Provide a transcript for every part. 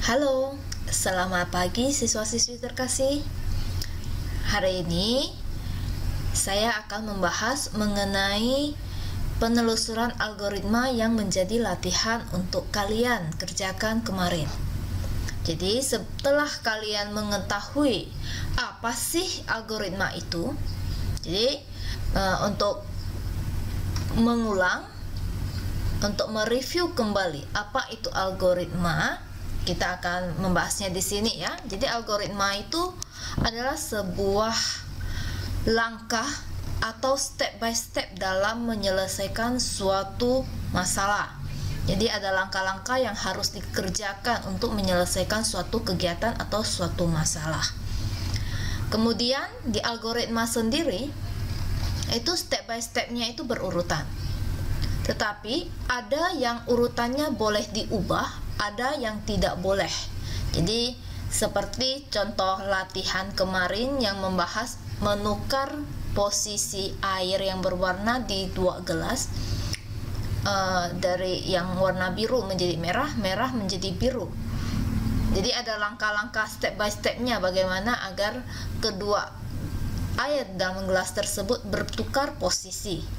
Halo, selamat pagi siswa-siswi terkasih. Hari ini saya akan membahas mengenai penelusuran algoritma yang menjadi latihan untuk kalian kerjakan kemarin. Jadi setelah kalian mengetahui apa sih algoritma itu, jadi untuk mengulang, untuk mereview kembali apa itu algoritma, kita akan membahasnya di sini ya. Jadi algoritma itu adalah sebuah langkah atau step by step dalam menyelesaikan suatu masalah. Jadi ada langkah-langkah yang harus dikerjakan untuk menyelesaikan suatu kegiatan atau suatu masalah. Kemudian di algoritma sendiri itu step by stepnya itu berurutan. Tetapi ada yang urutannya boleh diubah, ada yang tidak boleh. Jadi seperti contoh latihan kemarin yang membahas menukar posisi air yang berwarna di dua gelas, dari yang warna biru menjadi merah, merah menjadi biru. Jadi ada langkah-langkah step by stepnya bagaimana agar kedua air dalam gelas tersebut bertukar posisi.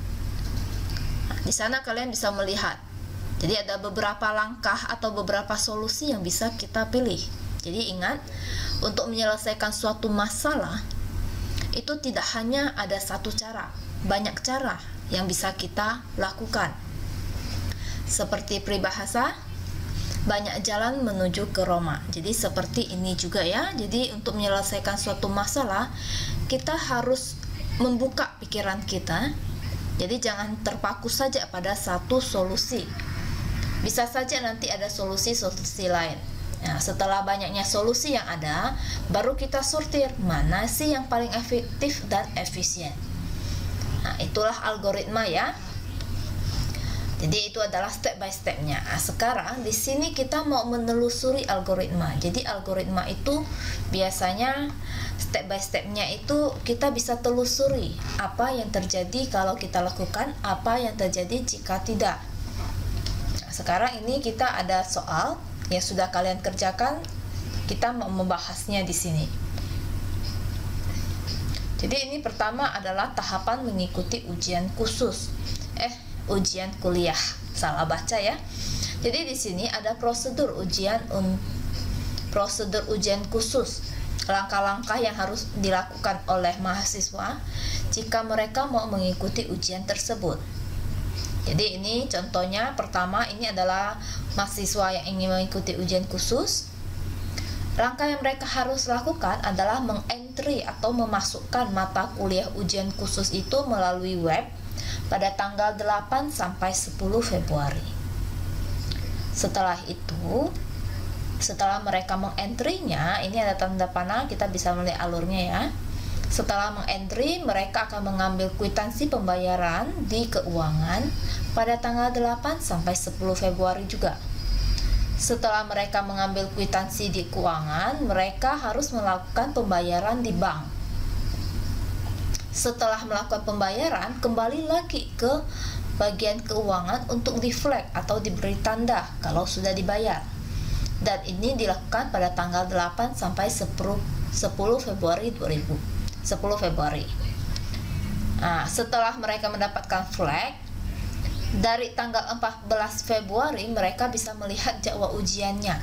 Di sana kalian bisa melihat. Jadi ada beberapa langkah atau beberapa solusi yang bisa kita pilih. Jadi ingat, untuk menyelesaikan suatu masalah itu tidak hanya ada satu cara, banyak cara yang bisa kita lakukan. Seperti peribahasa, banyak jalan menuju ke Roma. Jadi seperti ini juga ya. Jadi untuk menyelesaikan suatu masalah, kita harus membuka pikiran kita. Jadi jangan terpaku saja pada satu solusi. Bisa saja nanti ada solusi-solusi lain. Nah, setelah banyaknya solusi yang ada, baru kita sortir mana sih yang paling efektif dan efisien. Nah, itulah algoritma ya. Jadi itu adalah step by stepnya. Nah, sekarang di sini kita mau menelusuri algoritma. Jadi algoritma itu biasanya step by stepnya itu kita bisa telusuri apa yang terjadi kalau kita lakukan, apa yang terjadi jika tidak. Nah, sekarang ini kita ada soal yang sudah kalian kerjakan, kita mau membahasnya di sini. Jadi ini pertama adalah tahapan mengikuti ujian khusus. Ujian kuliah. Salah baca ya. Jadi di sini ada prosedur ujian khusus. Langkah-langkah yang harus dilakukan oleh mahasiswa jika mereka mau mengikuti ujian tersebut. Jadi ini contohnya, pertama ini adalah mahasiswa yang ingin mengikuti ujian khusus. Langkah yang mereka harus lakukan adalah mengentry atau memasukkan mata kuliah ujian khusus itu melalui web pada tanggal 8 sampai 10 Februari. Setelah itu, setelah mereka mengentry-nya, ini ada tanda panah, kita bisa melihat alurnya ya. Setelah mengentry, mereka akan mengambil kwitansi pembayaran di keuangan pada tanggal 8 sampai 10 Februari juga. Setelah mereka mengambil kwitansi di keuangan, mereka harus melakukan pembayaran di bank. Setelah melakukan pembayaran, kembali lagi ke bagian keuangan untuk di-flag atau diberi tanda kalau sudah dibayar. Dan ini dilakukan pada tanggal 8 sampai 10 Februari 10 Februari. Nah, setelah mereka mendapatkan flag, dari tanggal 14 Februari mereka bisa melihat jadwal ujiannya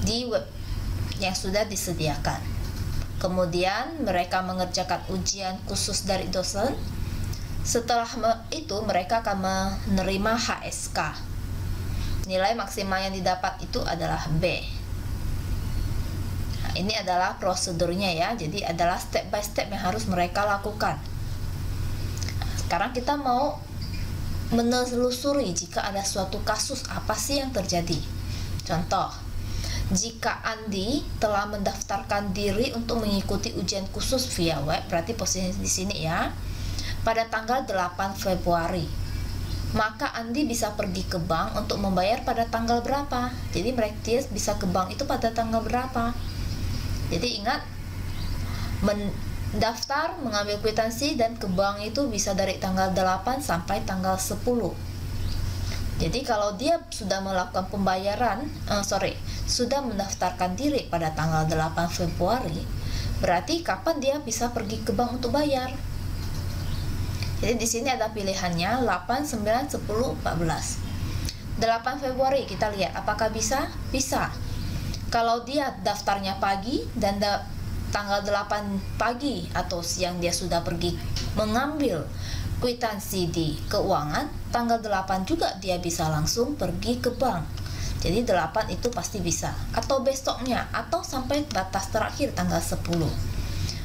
di web yang sudah disediakan. Kemudian mereka mengerjakan ujian khusus dari dosen. Setelah itu mereka akan menerima HSK. Nilai maksimal yang didapat itu adalah B. Nah, ini adalah prosedurnya ya. Jadi adalah step by step yang harus mereka lakukan. Nah, sekarang kita mau menelusuri jika ada suatu kasus apa sih yang terjadi. Contoh, jika Andi telah mendaftarkan diri untuk mengikuti ujian khusus via web, berarti posisinya di sini ya, pada tanggal 8 Februari. Maka Andi bisa pergi ke bank untuk membayar pada tanggal berapa. Jadi dia bisa ke bank itu pada tanggal berapa. Jadi ingat, mendaftar, mengambil kwitansi dan ke bank itu bisa dari tanggal 8 sampai tanggal 10. Jadi kalau dia sudah melakukan pembayaran, sudah mendaftarkan diri pada tanggal 8 Februari, berarti kapan dia bisa pergi ke bank untuk bayar? Jadi di sini ada pilihannya 8, 9, 10, 14. 8 Februari kita lihat apakah bisa? Bisa. Kalau dia daftarnya pagi dan tanggal 8 pagi atau siang dia sudah pergi mengambil kwitansi di keuangan, tanggal 8 juga dia bisa langsung pergi ke bank. Jadi 8 itu pasti bisa, atau besoknya, atau sampai batas terakhir tanggal 10.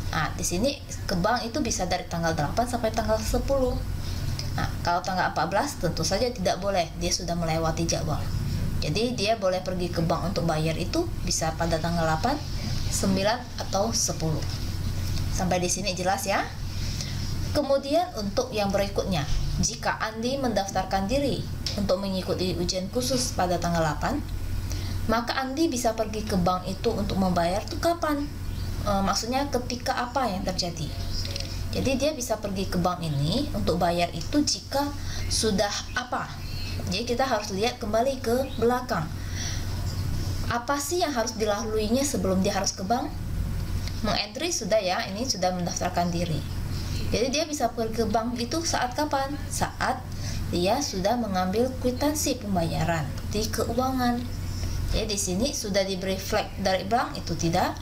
Nah, di sini ke bank itu bisa dari tanggal 8 sampai tanggal 10. Nah, kalau tanggal 14 tentu saja tidak boleh, dia sudah melewati jadwal. Jadi dia boleh pergi ke bank untuk bayar itu bisa pada tanggal 8, 9 atau 10. Sampai di sini jelas ya? Kemudian untuk yang berikutnya, jika Andi mendaftarkan diri untuk mengikuti ujian khusus pada tanggal 8, maka Andi bisa pergi ke bank itu untuk membayar itu kapan? Maksudnya ketika apa yang terjadi? Jadi dia bisa pergi ke bank ini untuk bayar itu jika sudah apa? Jadi kita harus lihat kembali ke belakang. Apa sih yang harus dilaluinya sebelum dia harus ke bank? Mengentry sudah ya, ini sudah mendaftarkan diri. Jadi dia bisa pergi ke bank itu saat kapan? Saat dia sudah mengambil kwitansi pembayaran di keuangan. Jadi di sini sudah diberi flag dari bank itu tidak,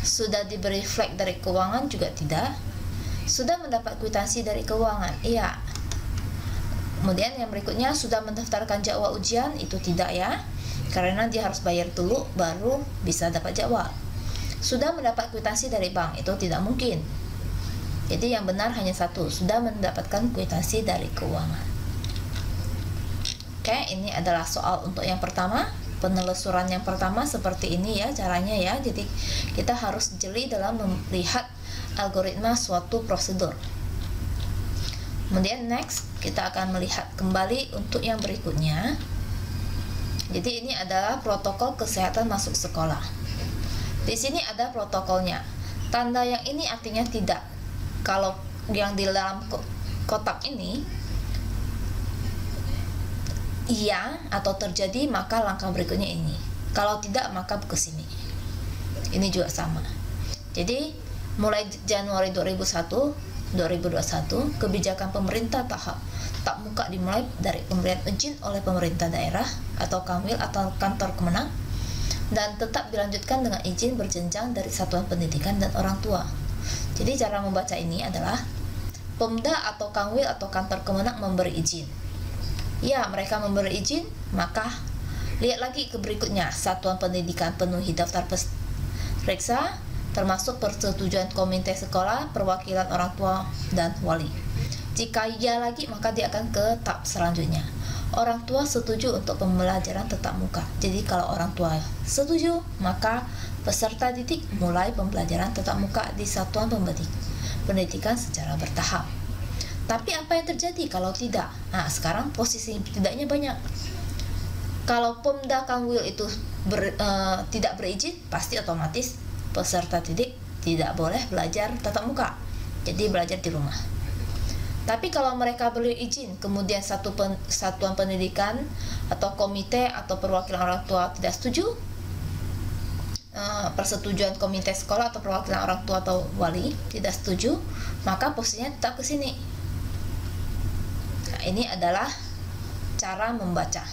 sudah diberi flag dari keuangan juga tidak, sudah mendapat kwitansi dari keuangan, iya. Kemudian yang berikutnya sudah mendaftarkan jadwal ujian itu tidak ya, karena dia harus bayar dulu baru bisa dapat jadwal. Sudah mendapat kwitansi dari bank itu tidak mungkin. Jadi yang benar hanya satu, sudah mendapatkan kwitansi dari keuangan. Oke, ini adalah soal untuk yang pertama. Penelusuran yang pertama seperti ini ya caranya ya. Jadi kita harus jeli dalam melihat algoritma suatu prosedur. Kemudian next kita akan melihat kembali untuk yang berikutnya. Jadi ini adalah protokol kesehatan masuk sekolah. Di sini ada protokolnya. Tanda yang ini artinya tidak. Kalau yang di dalam kotak ini iya atau terjadi, maka langkah berikutnya ini. Kalau tidak, maka ke sini. Ini juga sama. Jadi mulai Januari 2021, kebijakan pemerintah tak muka dimulai dari pemberian izin oleh pemerintah daerah atau kanwil atau kantor kemenang, dan tetap dilanjutkan dengan izin berjenjang dari satuan pendidikan dan orang tua. Jadi cara membaca ini adalah Pemda atau kanwil atau kantor kemenang memberi izin. Ya, mereka memberi izin, maka lihat lagi ke berikutnya. Satuan pendidikan penuhi daftar periksa, termasuk persetujuan komite sekolah, perwakilan orang tua, dan wali. Jika ya lagi, maka dia akan ke tahap selanjutnya. Orang tua setuju untuk pembelajaran tatap muka. Jadi kalau orang tua setuju, maka peserta didik mulai pembelajaran tatap muka di satuan pendidikan secara bertahap. Tapi apa yang terjadi kalau tidak? Nah, sekarang posisi tidaknya banyak. Kalau Pemda Kanwil itu tidak berizin, pasti otomatis peserta didik tidak boleh belajar tatap muka. Jadi belajar di rumah. Tapi kalau mereka beri izin, kemudian satuan pendidikan atau komite atau perwakilan orang tua tidak setuju, persetujuan komite sekolah atau perwakilan orang tua atau wali tidak setuju, maka posisinya tetap ke sini. Nah, ini adalah cara membaca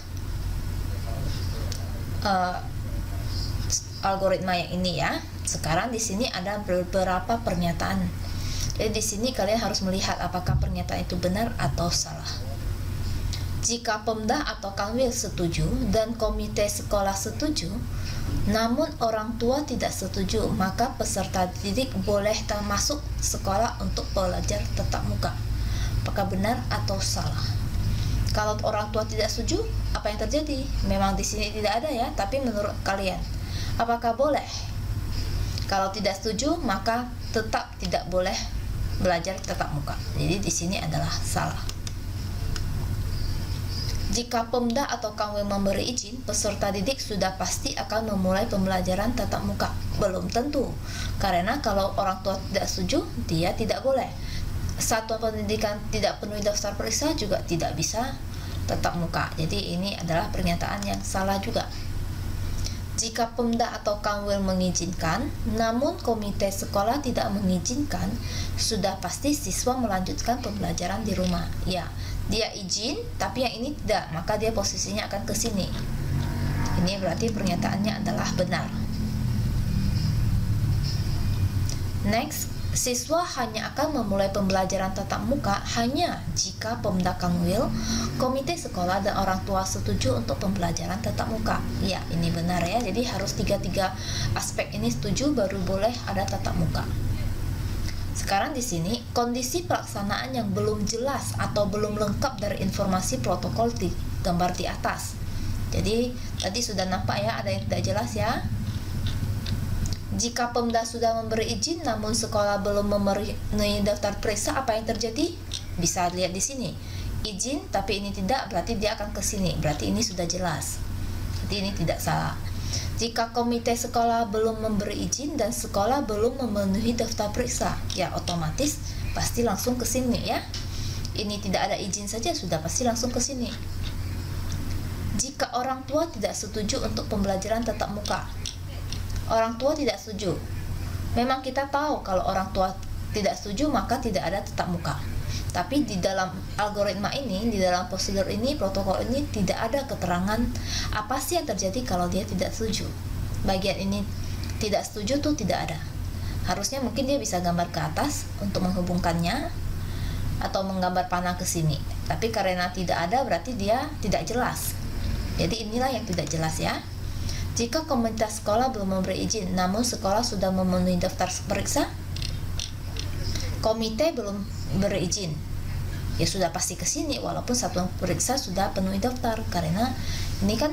algoritma yang ini ya. Sekarang di sini ada beberapa pernyataan. Jadi di sini kalian harus melihat apakah pernyataan itu benar atau salah. Jika Pemda atau Kanwil setuju dan komite sekolah setuju, namun orang tua tidak setuju, maka peserta didik boleh masuk sekolah untuk belajar tatap muka. Apakah benar atau salah? Kalau orang tua tidak setuju, apa yang terjadi? Memang di sini tidak ada ya, tapi menurut kalian, apakah boleh? Kalau tidak setuju, maka tetap tidak boleh belajar tatap muka. Jadi di sini adalah salah. Jika Pemda atau Kanwil memberi izin, peserta didik sudah pasti akan memulai pembelajaran tatap muka. Belum tentu, karena kalau orang tua tidak setuju, dia tidak boleh. Satuan pendidikan tidak penuhi daftar periksa juga tidak bisa tatap muka. Jadi ini adalah pernyataan yang salah juga. Jika Pemda atau Kanwil mengizinkan, namun komite sekolah tidak mengizinkan, sudah pasti siswa melanjutkan pembelajaran di rumah. Ya, dia izin, tapi yang ini tidak, maka dia posisinya akan ke sini. Ini berarti pernyataannya adalah benar. Next, siswa hanya akan memulai pembelajaran tatap muka hanya jika Pemda, Kanwil, komite sekolah, dan orang tua setuju untuk pembelajaran tatap muka. Ya, ini benar ya. Jadi harus tiga aspek ini setuju baru boleh ada tatap muka. Sekarang di sini kondisi pelaksanaan yang belum jelas atau belum lengkap dari informasi protokol di gambar di atas. Jadi tadi sudah nampak ya, ada yang tidak jelas ya. Jika Pemda sudah memberi izin namun sekolah belum memenuhi daftar periksa, apa yang terjadi? Bisa lihat di sini. Izin tapi ini tidak, berarti dia akan ke sini. Berarti ini sudah jelas. Jadi ini tidak salah. Jika komite sekolah belum memberi izin dan sekolah belum memenuhi daftar periksa, ya otomatis pasti langsung ke sini ya. Ini tidak ada izin saja sudah pasti langsung ke sini. Jika orang tua tidak setuju untuk pembelajaran tatap muka, orang tua tidak setuju. Memang kita tahu kalau orang tua tidak setuju maka tidak ada tatap muka. Tapi di dalam algoritma ini, di dalam prosedur ini, protokol ini tidak ada keterangan apa sih yang terjadi kalau dia tidak setuju. Bagian ini tidak setuju tuh tidak ada. Harusnya mungkin dia bisa gambar ke atas untuk menghubungkannya atau menggambar panah ke sini. Tapi karena tidak ada berarti dia tidak jelas. Jadi inilah yang tidak jelas ya. Jika komunitas sekolah belum memberi izin, namun sekolah sudah memenuhi daftar periksa, komite belum berizin, ya sudah pasti ke sini walaupun satuan periksa sudah penuhi daftar, karena ini kan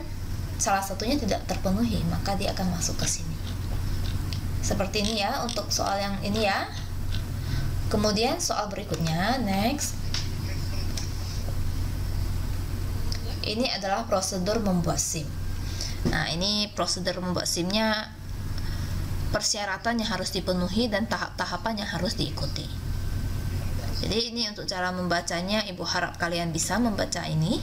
salah satunya tidak terpenuhi, maka dia akan masuk ke sini. Seperti ini ya untuk soal yang ini ya. Kemudian soal berikutnya, next. Ini adalah prosedur membuat SIM. Nah, ini prosedur membuat SIM-nya, persyaratan yang harus dipenuhi dan tahap-tahapan yang harus diikuti. Jadi ini untuk cara membacanya, Ibu harap kalian bisa membaca ini.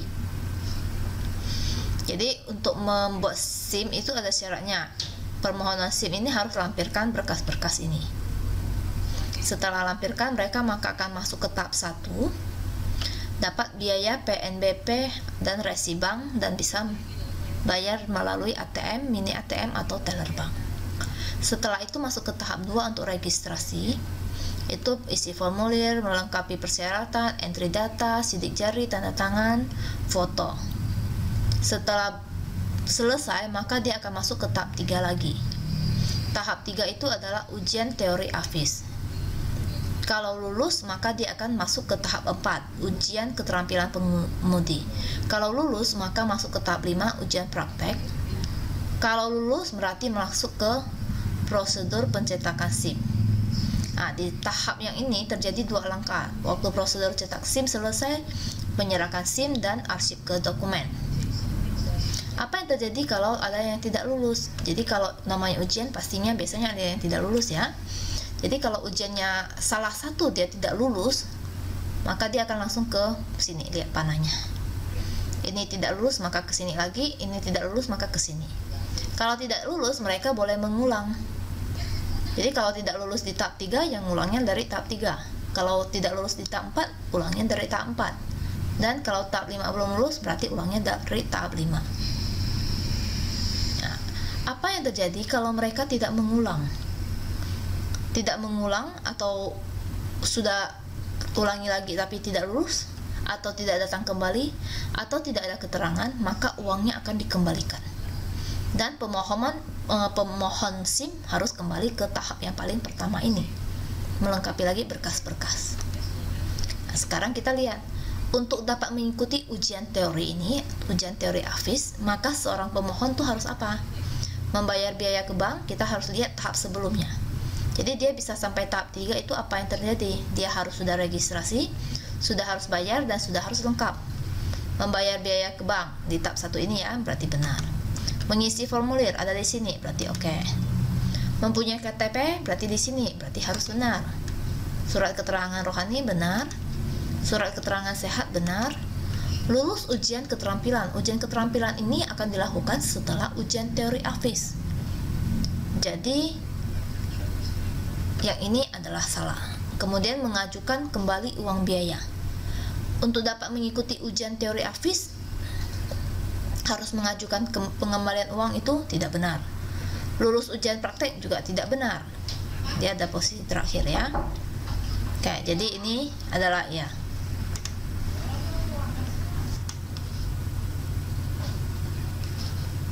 Jadi untuk membuat SIM itu ada syaratnya. Permohonan SIM ini harus lampirkan berkas-berkas ini. Setelah lampirkan, mereka maka akan masuk ke tahap 1, dapat biaya PNBP dan resi bank, dan bisa bayar melalui ATM, mini ATM atau teller bank. Setelah itu masuk ke tahap 2 untuk registrasi. Itu isi formulir, melengkapi persyaratan, entry data, sidik jari, tanda tangan, foto. Setelah selesai, maka dia akan masuk ke tahap 3 lagi. Tahap 3 itu adalah ujian teori AFIS. Kalau lulus, maka dia akan masuk ke tahap 4, ujian keterampilan pengemudi. Kalau lulus, maka masuk ke tahap 5, ujian praktek. Kalau lulus, berarti masuk ke prosedur pencetakan SIM. Nah, di tahap yang ini terjadi 2 langkah. Waktu prosedur cetak SIM selesai, menyerahkan SIM dan arsip ke dokumen. Apa yang terjadi kalau ada yang tidak lulus? Jadi kalau namanya ujian, pastinya biasanya ada yang tidak lulus ya. Jadi kalau ujiannya salah satu dia tidak lulus, maka dia akan langsung ke sini, lihat panahnya. Ini tidak lulus maka ke sini lagi, ini tidak lulus maka ke sini. Kalau tidak lulus, mereka boleh mengulang. Jadi kalau tidak lulus di tahap 3, yang ngulangnya dari tahap 3. Kalau tidak lulus di tahap 4, ulangnya dari tahap 4. Dan kalau tahap 5 belum lulus, berarti ulangnya dari tahap 5. Nah, apa yang terjadi kalau mereka tidak mengulang? Tidak mengulang atau sudah ulangi lagi tapi tidak lulus, atau tidak datang kembali, atau tidak ada keterangan, maka uangnya akan dikembalikan. Dan pemohon SIM harus kembali ke tahap yang paling pertama ini, melengkapi lagi berkas-berkas. Nah, sekarang kita lihat, untuk dapat mengikuti ujian teori ini, ujian teori AFIS, maka seorang pemohon tuh harus apa? Membayar biaya ke bank. Kita harus lihat tahap sebelumnya. Jadi dia bisa sampai tahap 3 itu apa yang terjadi? Dia harus sudah registrasi, sudah harus bayar, dan sudah harus lengkap. Membayar biaya ke bank di tahap 1 ini ya, berarti benar. Mengisi formulir ada di sini, berarti oke. Mempunyai KTP berarti di sini, berarti harus benar. Surat keterangan rohani benar. Surat keterangan sehat benar. lulus ujian keterampilan. Ujian keterampilan ini akan dilakukan setelah ujian teori AFIS. Jadi yang ini adalah salah. Kemudian mengajukan kembali uang biaya. Untuk dapat mengikuti ujian teori AFIS harus mengajukan pengembalian uang, itu tidak benar. Lulus ujian praktek juga tidak benar. Dia ada posisi terakhir ya. Oke, jadi ini adalah ya.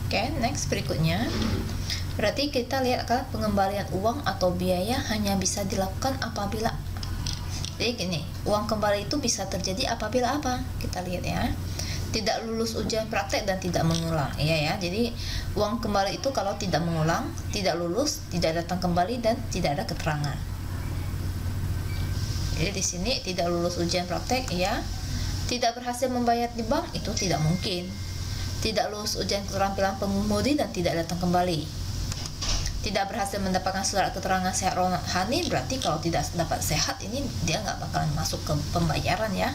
Oke, next berikutnya. Berarti kita lihat kan pengembalian uang atau biaya hanya bisa dilakukan apabila, jadi gini, uang kembali itu bisa terjadi apabila apa? Kita lihat ya. Tidak lulus ujian praktek dan tidak mengulang. Iya ya. Jadi uang kembali itu kalau tidak mengulang, tidak lulus, tidak datang kembali, dan tidak ada keterangan. Jadi di sini tidak lulus ujian praktek, ya. Tidak berhasil membayar di bank, itu tidak mungkin. Tidak lulus ujian keterampilan pengemudi dan tidak datang kembali. Tidak berhasil mendapatkan surat keterangan sehat rohani, berarti kalau tidak dapat sehat ini dia nggak bakalan masuk ke pembayaran ya.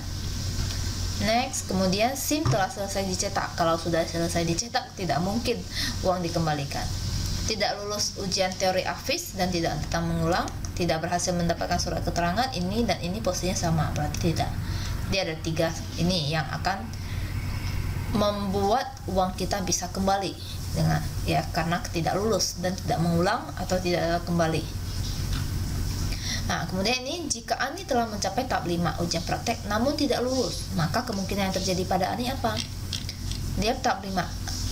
Next, kemudian SIM telah selesai dicetak. Kalau sudah selesai dicetak, tidak mungkin uang dikembalikan. Tidak lulus ujian teori AFIS dan tidak datang mengulang. Tidak berhasil mendapatkan surat keterangan, ini dan ini posisinya sama, berarti tidak. Dia ada 3 ini yang akan membuat uang kita bisa kembali dengan ya, karena tidak lulus dan tidak mengulang atau tidak kembali. Nah, kemudian ini jika Ani telah mencapai tahap 5 ujian praktek namun tidak lulus, maka kemungkinan yang terjadi pada Ani apa? Dia tahap 5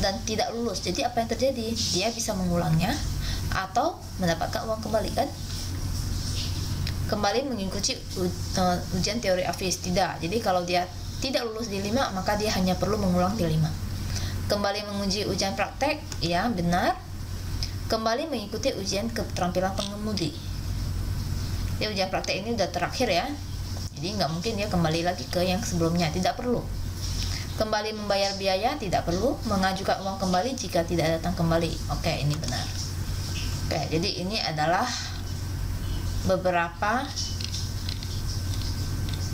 dan tidak lulus. Jadi apa yang terjadi? Dia bisa mengulangnya atau mendapatkan uang kembali kan? Kembali mengikuti ujian teori AFIS tidak. Jadi kalau dia tidak lulus di 5, maka dia hanya perlu mengulang di 5. Kembali menguji ujian praktek, ya benar. Kembali mengikuti ujian keterampilan pengemudi. Ya, ujian praktek ini udah terakhir ya. Jadi nggak mungkin dia kembali lagi ke yang sebelumnya, tidak perlu. Kembali membayar biaya, tidak perlu. Mengajukan uang kembali jika tidak datang kembali. Oke, ini benar. Oke, jadi ini adalah beberapa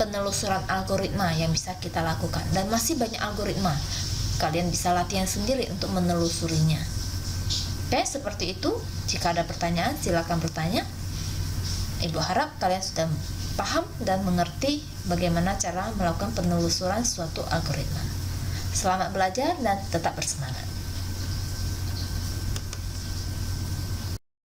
penelusuran algoritma yang bisa kita lakukan, dan masih banyak algoritma. Kalian bisa latihan sendiri untuk menelusurinya. Oke, seperti itu. Jika ada pertanyaan, silakan bertanya. Ibu harap kalian sudah paham dan mengerti bagaimana cara melakukan penelusuran suatu algoritma. Selamat belajar dan tetap bersemangat.